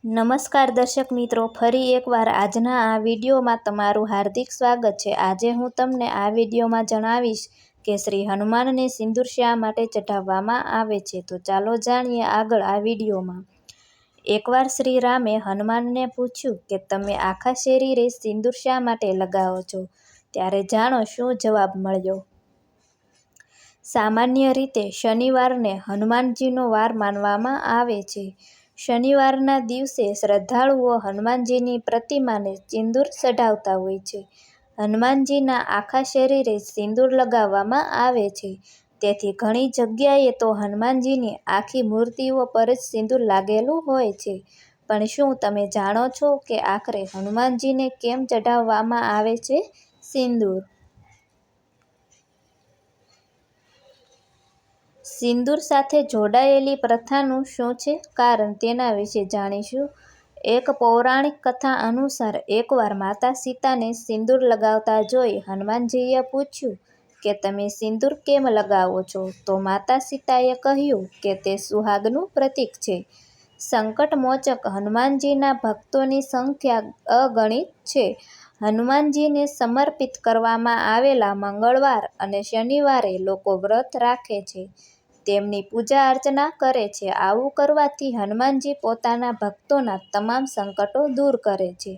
નમસ્કાર દર્શક મિત્રો, ફરી એકવાર આજના આ વિડીયોમાં તમારું હાર્દિક સ્વાગત છે। આજે હું તમને આ વિડીયોમાં જણાવીશ કે શ્રી હનુમાનને સિંદૂર શા માટે ચઢાવવામાં આવે છે। તો ચાલો જાણીએ આગળ આ વિડીયોમાં। એકવાર શ્રી રામે હનુમાનને પૂછ્યું કે તમે આખા શરીરે સિંદૂર શા માટે લગાવો છો? ત્યારે જાણો શું જવાબ મળ્યો। સામાન્ય રીતે શનિવારને હનુમાનજીનો વાર માનવામાં આવે છે। શનિવારના દિવસે શ્રદ્ધાળુઓ હનુમાનજીની પ્રતિમાને સિંદૂર ચઢાવતા હોય છે। હનુમાનજીના આખા શરીરે સિંદૂર લગાવવામાં આવે છે, તેથી ઘણી જગ્યાએ તો હનુમાનજીની આખી મૂર્તિઓ પર જ સિંદૂર લાગેલું હોય છે। પણ શું તમે જાણો છો કે આખરે હનુમાનજીને કેમ ચઢાવવામાં આવે છે સિંદૂર? સિંદૂર સાથે જોડાયેલી પ્રથાનું શું છે કારણ તેના વિશે જાણીશું। એક પૌરાણિક કથા અનુસાર એકવાર માતા સીતાને સિંદૂર લગાવતા જોઈ હનુમાનજીએ પૂછ્યું કે તમે સિંદૂર કેમ લગાવો છો? તો માતા સીતાએ કહ્યું કે તે સુહાગનું પ્રતીક છે। સંકટમોચક હનુમાનજીના ભક્તોની સંખ્યા અગણિત છે। હનુમાનજીને સમર્પિત કરવામાં આવેલા મંગળવાર અને શનિવારે લોકો વ્રત રાખે છે, તેમની પૂજા અર્ચના કરે છે। આવું કરવાથી હનુમાનજી પોતાના ભક્તોના તમામ સંકટો દૂર કરે છે।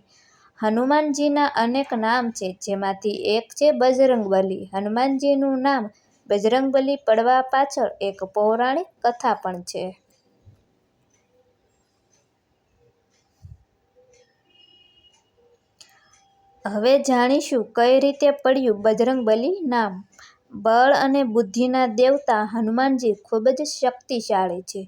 હનુમાનજીના અનેક નામ છે, જેમાંથી એક છે બજરંગબલી। હનુમાનજીનું નામ બજરંગબલી પડવા પાછળ એક પૌરાણિક કથા પણ છે। હવે જાણીશું કઈ રીતે પડ્યું બજરંગબલી નામ। બળ અને બુદ્ધિના દેવતા હનુમાનજી ખૂબ જ શક્તિશાળી છે।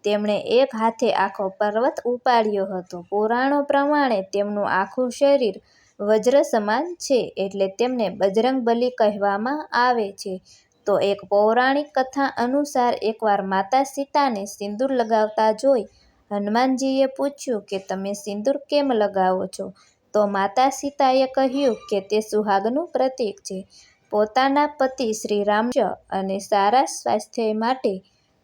તેમણે એક હાથે આખો પર્વત ઉપાડ્યો હતો। પુરાણો પ્રમાણે તેમનું આખું શરીર વજ્ર સમાન છે, એટલે તેમને બજરંગબલી કહેવામાં આવે છે। તો એક પૌરાણિક કથા અનુસાર એકવાર માતા સીતાને સિંદૂર લગાવતા જોઈ હનુમાનજીએ પૂછ્યું કે તમે સિંદૂર કેમ લગાવો છો? તો માતા સીતાએ કહ્યું કે તે સુહાગનું પ્રતીક છે। પોતાના પતિ શ્રી રામ અને સારા સ્વાસ્થ્ય માટે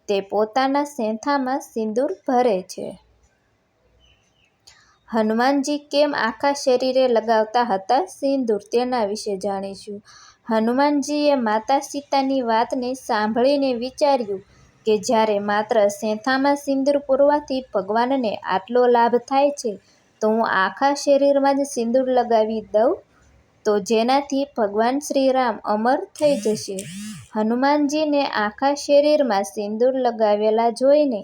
તે પોતાના સેંથામાં સિંદૂર ભરે છે। હનુમાનજી કેમ આખા શરીરે લગાવતા હતા સિંદૂર તેના વિશે જાણીશું। હનુમાનજીએ માતા સીતાની વાતને સાંભળીને વિચાર્યું કે જ્યારે માત્ર સેંથામાં સિંદૂર પૂરવાથી ભગવાનને આટલો લાભ થાય છે, તો હું આખા શરીરમાં જ સિંદૂર લગાવી દઉં તો જેનાથી ભગવાન શ્રી રામ અમર થઈ જશે। હનુમાનજીને આખા શરીરમાં સિંદૂર લગાવેલા જોઈને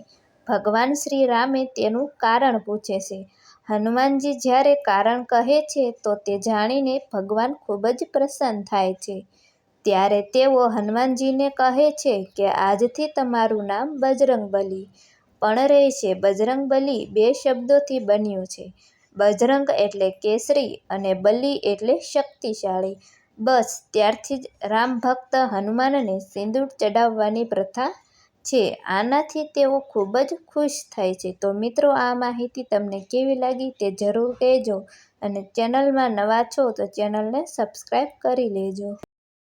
ભગવાન શ્રી રામે તેનું કારણ પૂછે છે। હનુમાનજી જ્યારે કારણ કહે છે તો તે જાણીને ભગવાન ખૂબ જ પ્રસન્ન થાય છે। ત્યારે તેઓ હનુમાનજીને કહે છે કે આજથી તમારું નામ બજરંગબલી પણ રહેશે। બજરંગબલી બે શબ્દોથી બન્યું છે। બજરંગ એટલે કેસરી અને બલી એટલે શક્તિશાળી। બસ ત્યારથી જ રામ ભક્ત હનુમાનને સિંદૂર ચડાવવાની પ્રથા છે। આનાથી તેઓ ખૂબ જ ખુશ થાય છે। તો મિત્રો, આ માહિતી તમને કેવી લાગી તે જરૂર કહેજો અને ચેનલમાં નવા છો તો ચેનલને સબસ્ક્રાઈબ કરી લેજો।